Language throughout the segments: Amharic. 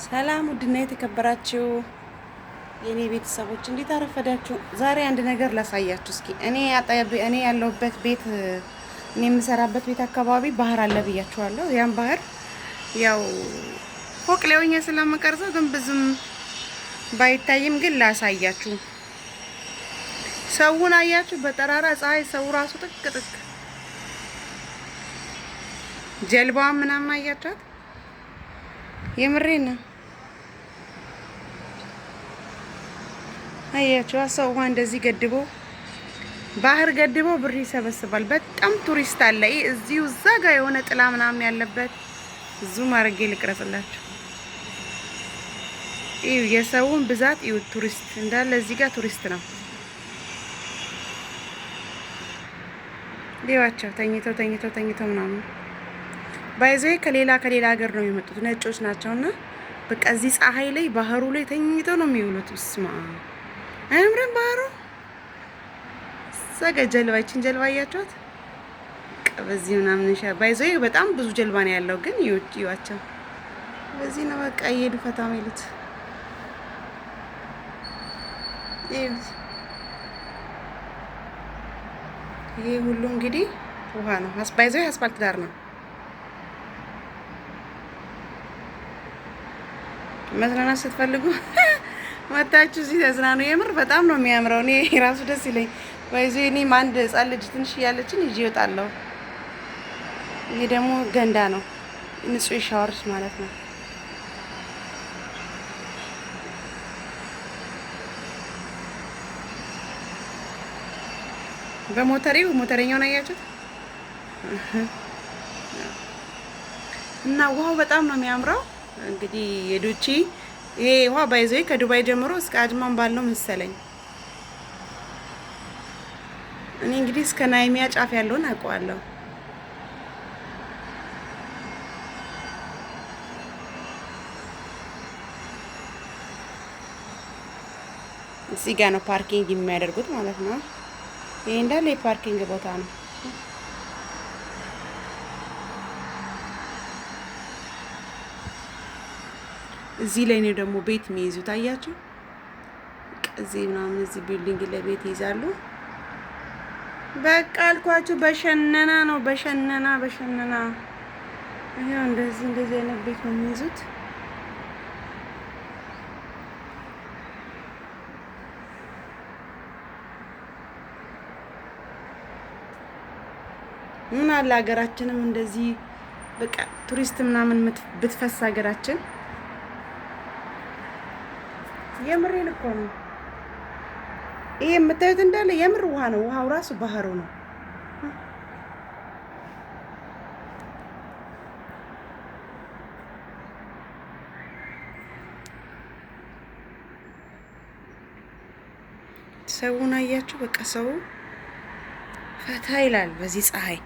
ሰላም ውድና የተከበራችሁ የኔ ቤተሰቦች እንዴት አረፈዳችሁ? ዛሬ አንድ ነገር ላሳያችሁ። እስኪ እኔ ያለሁበት ቤት እኔ የምሰራበት ቤት አካባቢ ባህር አለ ብያችኋለሁ። ያን ባህር ያው ፎቅ ላይ ሆኜ ስለምቀርጸው ግን ብዙም ባይታይም ግን ላሳያችሁ። ሰውን አያችሁ? በጠራራ ፀሐይ ሰው ራሱ ጥቅ ጀልባዋ ምናምን አያችኋት? የምሬን ነው። አያችሁ ሰው እንደዚህ ገድቦ ባህር ገድቦ ብር ይሰበስባል። በጣም ቱሪስት አለ። እዚሁ እዛ ጋር የሆነ ጥላ ምናምን ያለበት ዙም አድርጌ ልቅረጽላችሁ። እዩ የሰውን ብዛት እዩ። ቱሪስት እንዳለ እዚህ ጋር ቱሪስት ነው። ሌዋቸው ተኝተው ምናምን ባይዘይ ከሌላ ሀገር ነው የሚመጡት። ነጮች ናቸውና በቃ እዚህ ፀሐይ ላይ ባህሩ ላይ ተኝተው ነው የሚውሉት። ስማ አያምርም? ባህሩ ሰገ ጀልባችን ጀልባ አያችኋት? በዚህ ምናምን ባይዘይ በጣም ብዙ ጀልባ ነው ያለው። ግን ይዋቸው በዚህ ነው በቃ እየሄዱ ፈታ የሚሉት። ይሄ ሁሉ እንግዲህ ውሃ ነው። ባይዘይ አስፋልት ዳር ነው። መዝናናት ስትፈልጉ መታችሁ እዚህ ተዝናኑ። የምር በጣም ነው የሚያምረው። እኔ ራሱ ደስ ይለኝ። ባይዘይ እኔም አንድ ህጻን ልጅ ትንሽ እያለችን ይዤ እወጣለሁ። ይሄ ደግሞ ገንዳ ነው፣ ንጹህ ሻወርስ ማለት ነው። ሞተረኛውን አያችሁት? እና ውሃው በጣም ነው የሚያምረው። እንግዲህ የዱቺ ይሄ ውሃ ባይዘይ ከዱባይ ጀምሮ እስከ አጅማን ባለው መሰለኝ። እኔ እንግዲህ እስከ ናይሚያ ጫፍ ያለውን አውቀዋለሁ። እዚህ ጋር ነው ፓርኪንግ የሚያደርጉት ማለት ነው። ይሄ እንዳለ የፓርኪንግ ቦታ ነው። እዚህ ላይ ነው ደግሞ ቤት የሚይዙት። አያችሁ? እዚህ ምናምን እዚህ ቢልዲንግ ላይ ቤት ይይዛሉ። በቃ አልኳችሁ በሸነና ነው። በሸነና ይሄው እንደዚህ አይነት ቤት ነው የሚይዙት። ምን አለ ሀገራችንም እንደዚህ በቃ ቱሪስት ምናምን ብትፈስ ሀገራችን። የምሬን እኮ ነው። ይሄ የምታዩት እንዳለ የምር ውሃ ነው። ውሃው ራሱ ባህሩ ነው። ሰውን አያችሁ? በቃ ሰው ፈታ ይላል በዚህ ፀሐይ።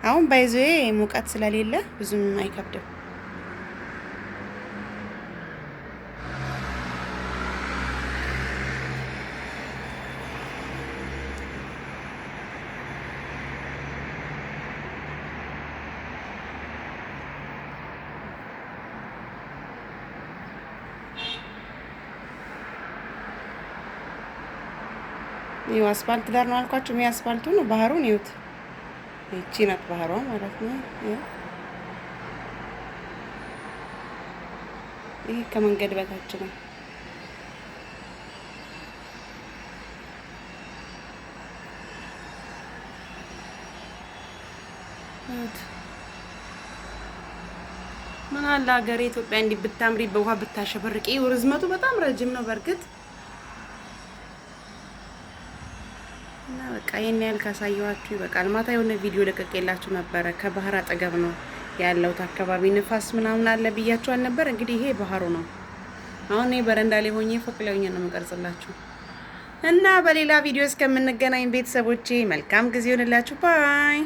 አሁን ባይዘይ ሙቀት ስለሌለ ብዙም አይከብድም። ይሄው አስፋልት ዳር ነው አልኳችሁ። ይሄ አስፋልቱ ነው። ባህሩን ይዩት። ይቺ ናት ባህሯ ማለት ነው። ይሄ ከመንገድ በታች ነው። ምን አለ ሀገሬ ኢትዮጵያ እንዲህ ብታምሪ በውሃ ብታሸበርቂ። ርዝመቱ በጣም ረጅም ነው በእርግጥ እና በቃ ይሄን ያህል ካሳየኋችሁ ይበቃል። ማታ የሆነ ቪዲዮ ለቀቄላችሁ ነበረ። ከባህር አጠገብ ነው ያለው አካባቢ ንፋስ ምናምን አለ ብያችሁ አልነበር? እንግዲህ ይሄ ባህሩ ነው። አሁን እኔ በረንዳ ላይ ሆኜ ፎቅ ላይ ሆኜ ነው የምቀርጽላችሁ። እና በሌላ ቪዲዮ እስከምንገናኝ ቤተሰቦቼ መልካም ጊዜ ይሁንላችሁ። ባይ